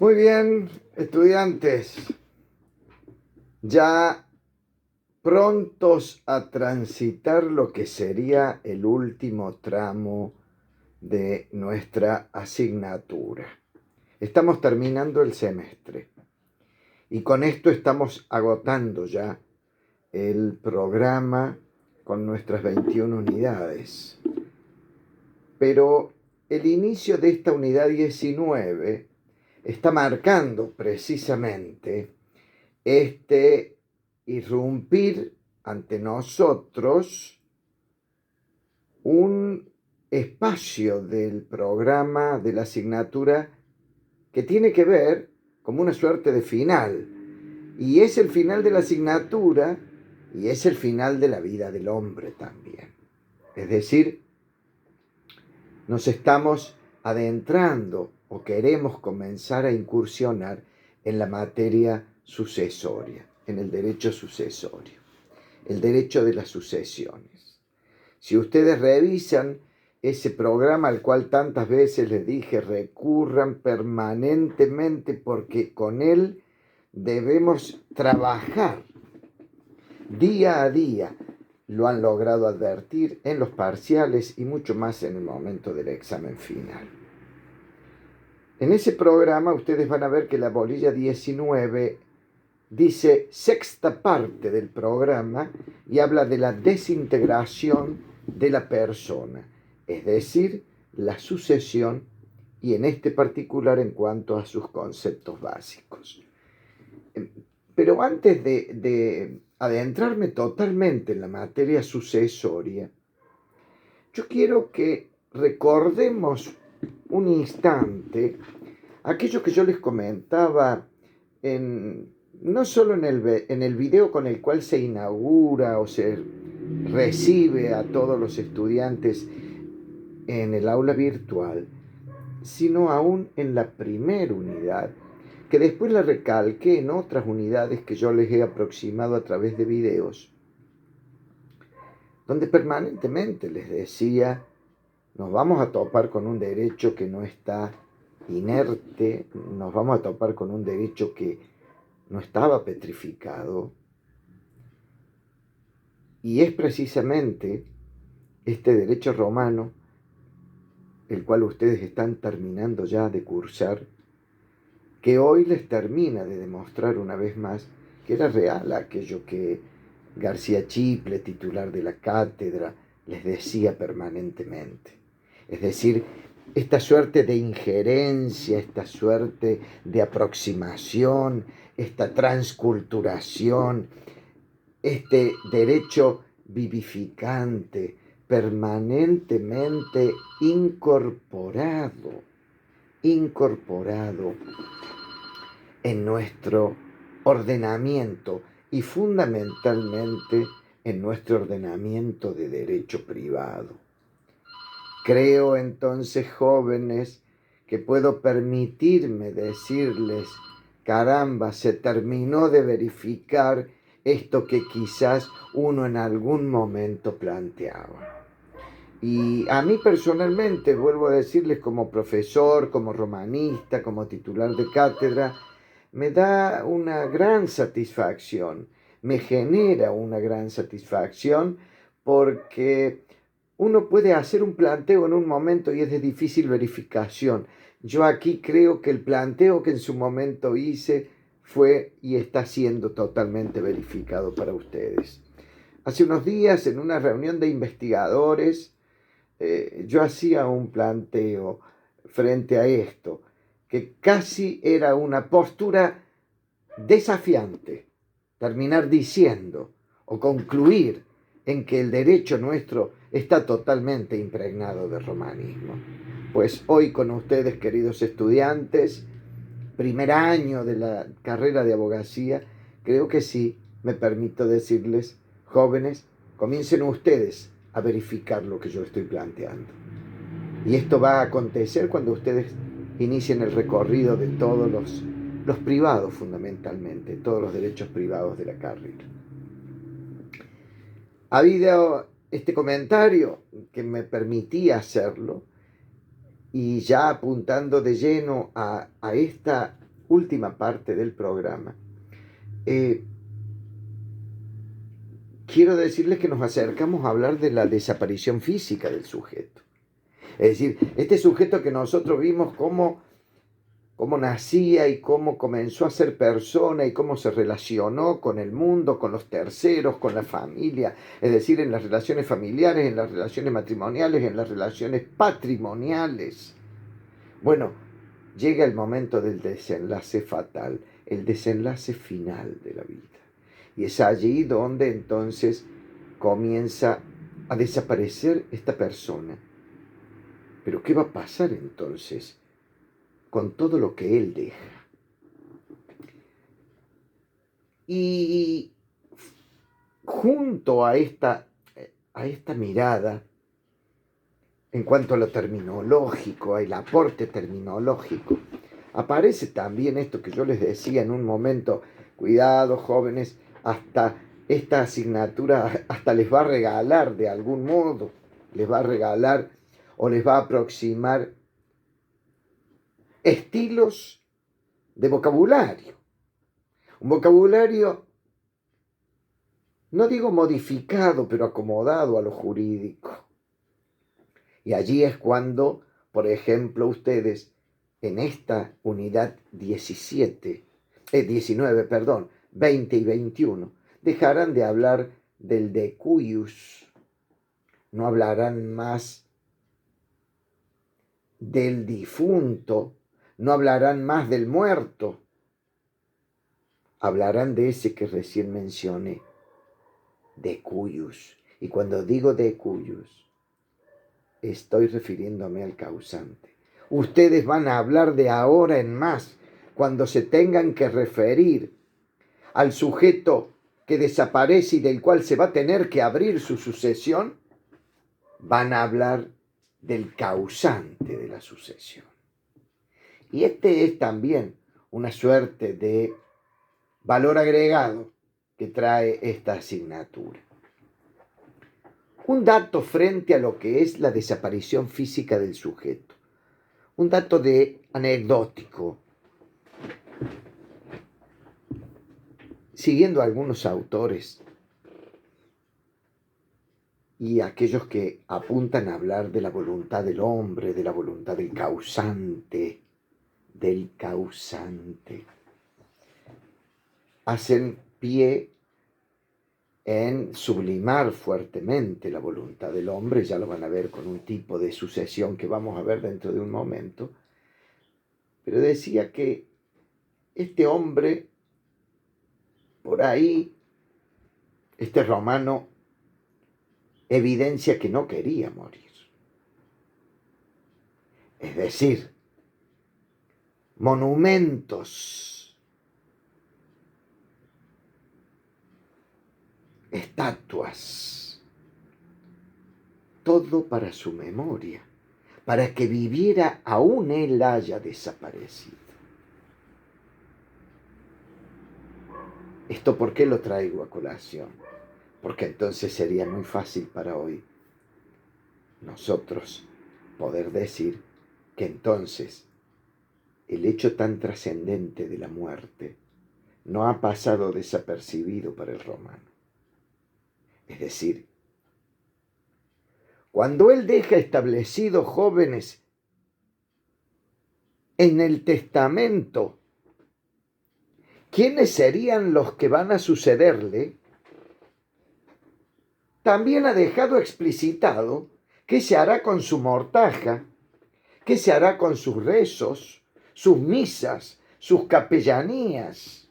Muy bien, estudiantes, ya prontos a transitar lo que sería el último tramo de nuestra asignatura. Estamos terminando el semestre y con esto estamos agotando ya el programa con nuestras 21 unidades. Pero el inicio de esta unidad 19 está marcando precisamente este irrumpir ante nosotros un espacio del programa de la asignatura que tiene que ver como una suerte de final. Y es el final de la asignatura y es el final de la vida del hombre también. Es decir, nos estamos adentrando o queremos comenzar a incursionar en la materia sucesoria, en el derecho sucesorio, el derecho de las sucesiones. Si ustedes revisan ese programa al cual tantas veces les dije recurran permanentemente porque con él debemos trabajar día a día, lo han logrado advertir en los parciales y mucho más en el momento del examen final. En ese programa ustedes van a ver que la bolilla 19 dice sexta parte del programa y habla de la desintegración de la persona, es decir, la sucesión y en este particular en cuanto a sus conceptos básicos. Pero antes de adentrarme totalmente en la materia sucesoria, yo quiero que recordemos un instante aquello que yo les comentaba no solo en el video con el cual se inaugura o se recibe a todos los estudiantes en el aula virtual, sino aún en la primera unidad, que después la recalqué en otras unidades que yo les he aproximado a través de videos, donde permanentemente les decía, nos vamos a topar con un derecho que no está inerte, nos vamos a topar con un derecho que no estaba petrificado, y es precisamente este derecho romano, el cual ustedes están terminando ya de cursar, que hoy les termina de demostrar una vez más que era real aquello que García Chiple, titular de la cátedra, les decía permanentemente. Es decir, esta suerte de injerencia, esta suerte de aproximación, esta transculturación, este derecho vivificante, permanentemente incorporado en nuestro ordenamiento y fundamentalmente en nuestro ordenamiento de derecho privado. Creo entonces, jóvenes, que puedo permitirme decirles, caramba, se terminó de verificar esto que quizás uno en algún momento planteaba. Y a mí personalmente, vuelvo a decirles como profesor, como romanista, como titular de cátedra, me da una gran satisfacción, me genera una gran satisfacción porque uno puede hacer un planteo en un momento y es de difícil verificación. Yo aquí creo que el planteo que en su momento hice fue y está siendo totalmente verificado para ustedes. Hace unos días, en una reunión de investigadores, yo hacía un planteo frente a esto, que casi era una postura desafiante, terminar diciendo o concluir en que el derecho nuestro está totalmente impregnado de romanismo. Pues hoy con ustedes, queridos estudiantes, primer año de la carrera de abogacía, creo que sí, me permito decirles, jóvenes, comiencen ustedes a verificar lo que yo estoy planteando. Y esto va a acontecer cuando ustedes inicien el recorrido de todos los privados fundamentalmente, todos los derechos privados de la carrera. Ha habido este comentario que me permitía hacerlo y ya apuntando de lleno a esta última parte del programa, quiero decirles que nos acercamos a hablar de la desaparición física del sujeto. Es decir, este sujeto que nosotros vimos cómo nacía y cómo comenzó a ser persona y cómo se relacionó con el mundo, con los terceros, con la familia, es decir, en las relaciones familiares, en las relaciones matrimoniales, en las relaciones patrimoniales. Bueno, llega el momento del desenlace fatal, el desenlace final de la vida. Y es allí donde entonces comienza a desaparecer esta persona. Pero ¿qué va a pasar entonces con todo lo que él deja? Y junto a esta mirada, en cuanto a lo terminológico, el aporte terminológico, aparece también esto que yo les decía en un momento: cuidado, jóvenes, hasta esta asignatura hasta les va a regalar de algún modo, les va a regalar o les va a aproximar estilos de vocabulario. Un vocabulario, no digo modificado, pero acomodado a lo jurídico. Y allí es cuando, por ejemplo, ustedes en esta unidad 19, 20 y 21, dejarán de hablar del decuius, no hablarán más del difunto, no hablarán más del muerto, hablarán de ese que recién mencioné, decuius. Y cuando digo decuius, estoy refiriéndome al causante. Ustedes van a hablar de ahora en más, cuando se tengan que referir al sujeto que desaparece y del cual se va a tener que abrir su sucesión, van a hablar del causante de la sucesión. Y este es también una suerte de valor agregado que trae esta asignatura. Un dato frente a lo que es la desaparición física del sujeto. Un dato anecdótico. Siguiendo a algunos autores y aquellos que apuntan a hablar de la voluntad del hombre, de la voluntad del causante, hacen pie en sublimar fuertemente la voluntad del hombre. Ya lo van a ver con un tipo de sucesión que vamos a ver dentro de un momento. Pero decía que este hombre, por ahí, este romano, evidencia que no quería morir. Es decir, monumentos, estatuas, todo para su memoria, para que viviera aún él haya desaparecido. ¿Esto por qué lo traigo a colación? Porque entonces sería muy fácil para hoy nosotros poder decir que entonces el hecho tan trascendente de la muerte no ha pasado desapercibido para el romano. Es decir, cuando él deja establecidos, jóvenes, en el testamento quiénes serían los que van a sucederle, también ha dejado explicitado qué se hará con su mortaja, qué se hará con sus rezos, sus misas, sus capellanías.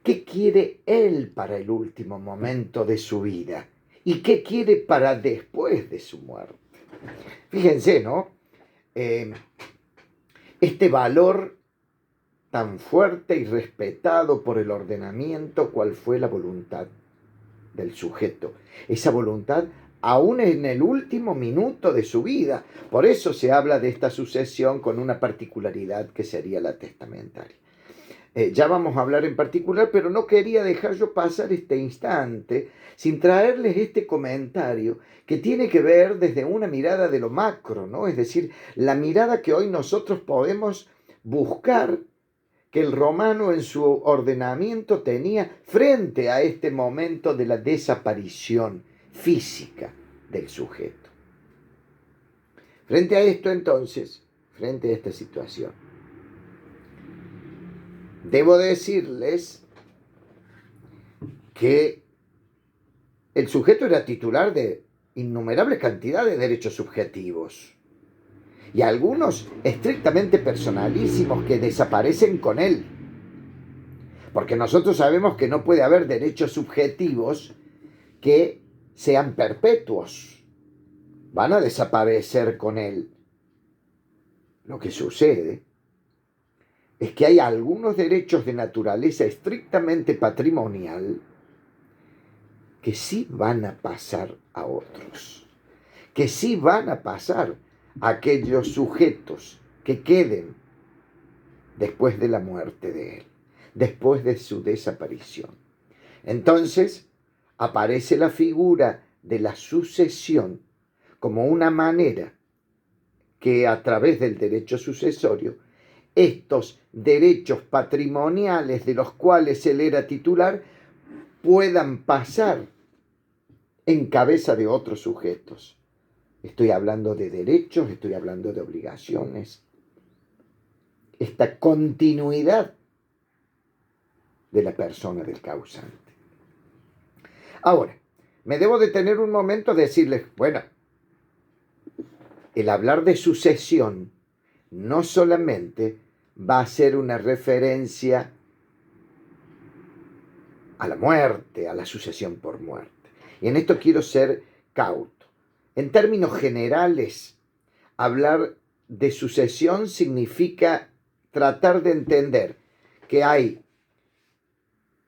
¿Qué quiere él para el último momento de su vida? ¿Y qué quiere para después de su muerte? Fíjense, ¿no? Este valor tan fuerte y respetado por el ordenamiento, cual fue la voluntad del sujeto. Esa voluntad aún en el último minuto de su vida. Por eso se habla de esta sucesión con una particularidad que sería la testamentaria. Ya vamos a hablar en particular, pero no quería dejar yo pasar este instante sin traerles este comentario que tiene que ver desde una mirada de lo macro, ¿no? Es decir, la mirada que hoy nosotros podemos buscar que el romano en su ordenamiento tenía frente a este momento de la desaparición física del sujeto. Frente a esto, entonces, frente a esta situación, debo decirles que el sujeto era titular de innumerable cantidad de derechos subjetivos y algunos estrictamente personalísimos que desaparecen con él. Porque nosotros sabemos que no puede haber derechos subjetivos que sean perpetuos. Van a desaparecer con él. Lo que sucede es que hay algunos derechos de naturaleza estrictamente patrimonial que sí van a pasar a otros, que sí van a pasar a aquellos sujetos que queden después de la muerte de él, después de su desaparición. Entonces aparece la figura de la sucesión como una manera que a través del derecho sucesorio, estos derechos patrimoniales de los cuales él era titular puedan pasar en cabeza de otros sujetos. Estoy hablando de derechos, estoy hablando de obligaciones. Esta continuidad de la persona del causante. Ahora, me debo detener un momento a decirles, bueno, el hablar de sucesión no solamente va a ser una referencia a la muerte, a la sucesión por muerte. Y en esto quiero ser cauto. En términos generales, hablar de sucesión significa tratar de entender que hay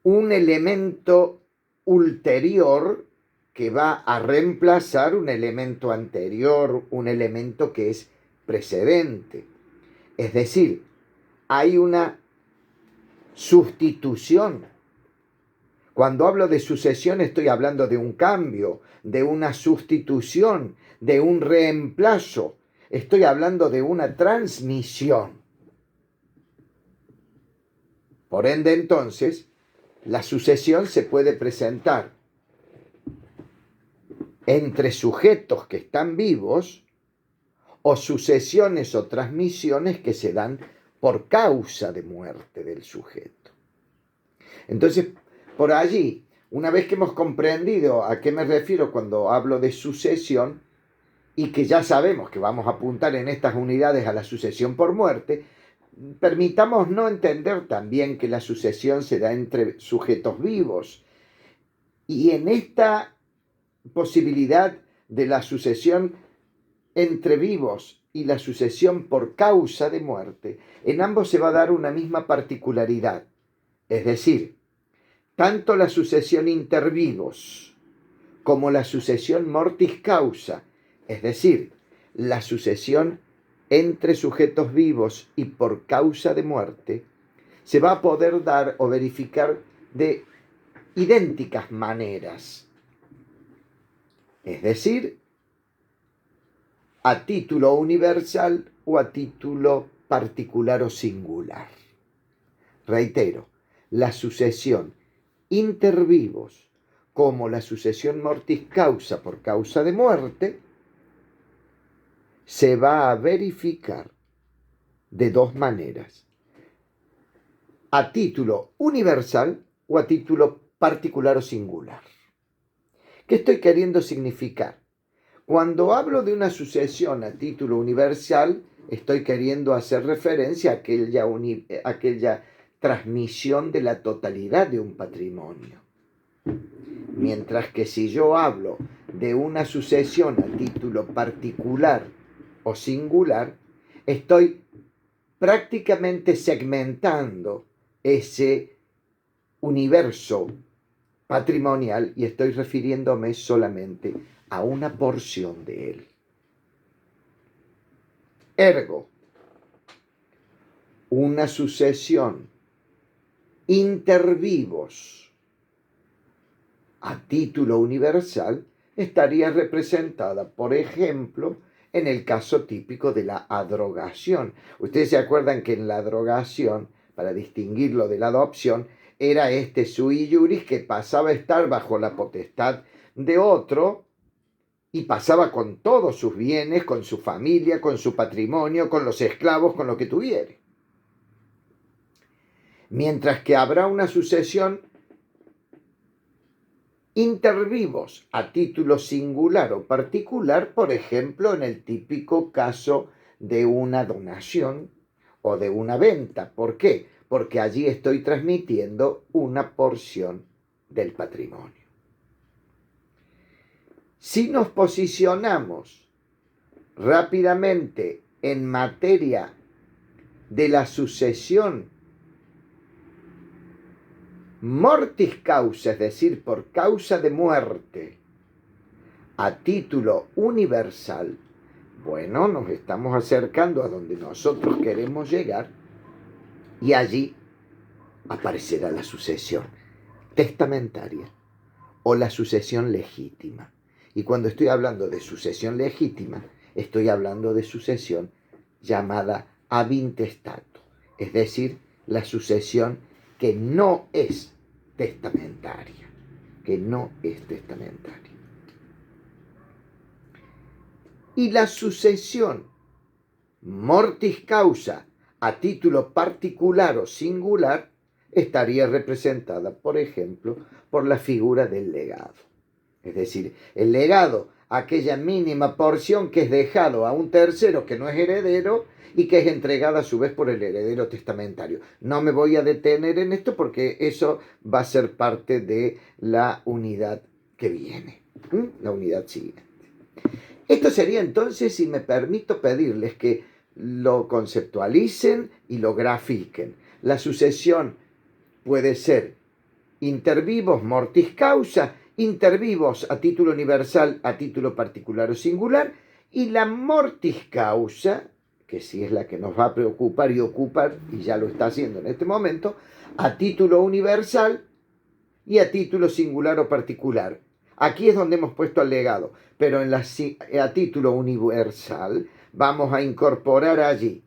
un elemento ulterior que va a reemplazar un elemento anterior, un elemento que es precedente. Es decir, hay una sustitución. Cuando hablo de sucesión estoy hablando de un cambio, de una sustitución, de un reemplazo. Estoy hablando de una transmisión. Por ende, entonces, la sucesión se puede presentar entre sujetos que están vivos o sucesiones o transmisiones que se dan por causa de muerte del sujeto. Entonces, por allí, una vez que hemos comprendido a qué me refiero cuando hablo de sucesión y que ya sabemos que vamos a apuntar en estas unidades a la sucesión por muerte, permitamos no entender también que la sucesión se da entre sujetos vivos. Y en esta posibilidad de la sucesión entre vivos y la sucesión por causa de muerte, en ambos se va a dar una misma particularidad. Es decir, tanto la sucesión inter vivos como la sucesión mortis causa, es decir, la sucesión entre sujetos vivos y por causa de muerte, se va a poder dar o verificar de idénticas maneras. Es decir, a título universal o a título particular o singular. Reitero, la sucesión intervivos como la sucesión mortis causa por causa de muerte se va a verificar de dos maneras: a título universal o a título particular o singular. ¿Qué estoy queriendo significar? Cuando hablo de una sucesión a título universal, estoy queriendo hacer referencia a aquella transmisión de la totalidad de un patrimonio. Mientras que si yo hablo de una sucesión a título particular o singular, estoy prácticamente segmentando ese universo patrimonial y estoy refiriéndome solamente a una porción de él. Ergo, una sucesión intervivos a título universal estaría representada, por ejemplo, en el caso típico de la adrogación. Ustedes se acuerdan que en la adrogación, para distinguirlo de la adopción, era este sui iuris que pasaba a estar bajo la potestad de otro y pasaba con todos sus bienes, con su familia, con su patrimonio, con los esclavos, con lo que tuviere. Mientras que habrá una sucesión intervivos a título singular o particular, por ejemplo, en el típico caso de una donación o de una venta. ¿Por qué? Porque allí estoy transmitiendo una porción del patrimonio. Si nos posicionamos rápidamente en materia de la sucesión mortis causa, es decir, por causa de muerte, a título universal, bueno, nos estamos acercando a donde nosotros queremos llegar y allí aparecerá la sucesión testamentaria o la sucesión legítima. Y cuando estoy hablando de sucesión legítima, estoy hablando de sucesión llamada ab intestato, es decir, la sucesión que no es testamentaria, Y la sucesión mortis causa a título particular o singular estaría representada, por ejemplo, por la figura del legado. Es decir, el legado, aquella mínima porción que es dejado a un tercero que no es heredero y que es entregada a su vez por el heredero testamentario. No me voy a detener en esto porque eso va a ser parte de la unidad que viene, la unidad siguiente. Esto sería entonces, si me permito pedirles que lo conceptualicen y lo grafiquen. La sucesión puede ser intervivos mortis causa, intervivos a título universal, a título particular o singular, y la mortis causa, que sí es la que nos va a preocupar y ocupar, y ya lo está haciendo en este momento, a título universal y a título singular o particular. Aquí es donde hemos puesto al legado, pero a título universal vamos a incorporar allí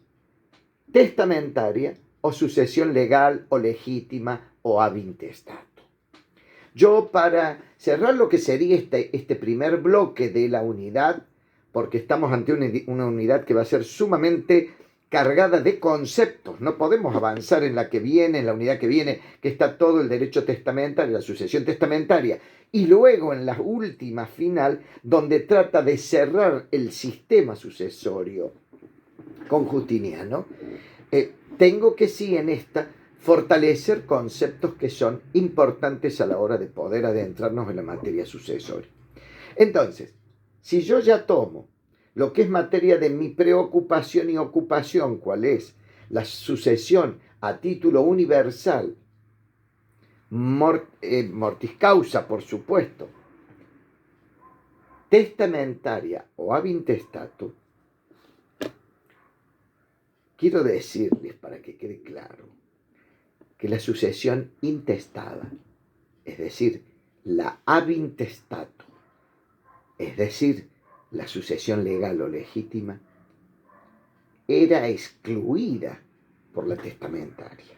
testamentaria o sucesión legal o legítima o ab intestato. Yo, para cerrar lo que sería este primer bloque de la unidad, porque estamos ante una unidad que va a ser sumamente cargada de conceptos, no podemos avanzar en la que viene, en la unidad que viene, que está todo el derecho testamentario, la sucesión testamentaria, y luego en la última final, donde trata de cerrar el sistema sucesorio con Justiniano, tengo que sí en esta fortalecer conceptos que son importantes a la hora de poder adentrarnos en la materia sucesoria. Entonces, si yo ya tomo lo que es materia de mi preocupación y ocupación, cuál es la sucesión a título universal, mortis causa, por supuesto, testamentaria o ab intestato, quiero decirles, para que quede claro, que la sucesión intestada, es decir, la ab intestato, es decir, la sucesión legal o legítima, era excluida por la testamentaria.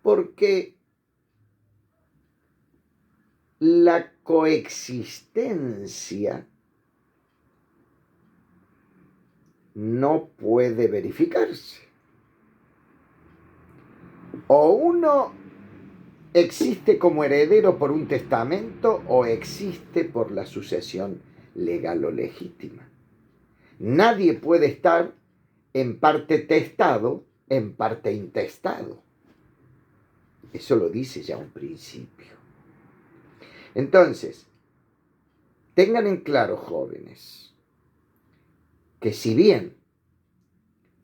Porque la coexistencia no puede verificarse. O uno existe como heredero por un testamento o existe por la sucesión legal o legítima. Nadie puede estar en parte testado, en parte intestado. Eso lo dice ya un principio. Entonces, tengan en claro, jóvenes, que si bien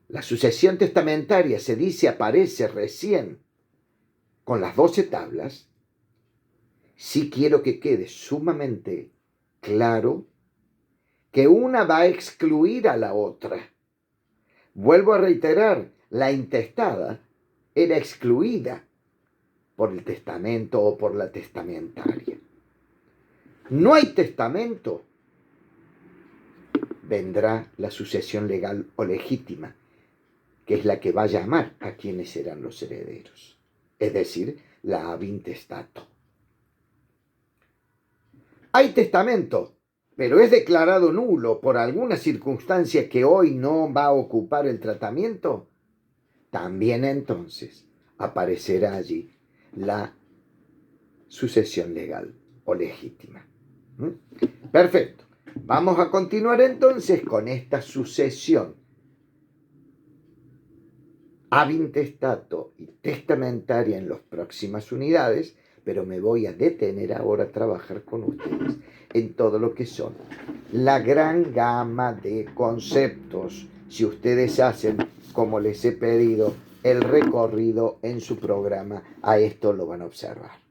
la sucesión testamentaria se dice aparece recién con las 12 tablas, sí quiero que quede sumamente claro que una va a excluir a la otra. Vuelvo a reiterar, la intestada era excluida por el testamento o por la testamentaria. No hay testamento, vendrá la sucesión legal o legítima, que es la que va a llamar a quienes serán los herederos, es decir, la ab intestato. Hay testamento, pero es declarado nulo por alguna circunstancia que hoy no va a ocupar el tratamiento, también entonces aparecerá allí la sucesión legal o legítima. Perfecto. Vamos a continuar entonces con esta sucesión ab intestato y testamentaria en las próximas unidades, pero me voy a detener ahora a trabajar con ustedes en todo lo que son la gran gama de conceptos. Si ustedes hacen, como les he pedido, el recorrido en su programa, a esto lo van a observar.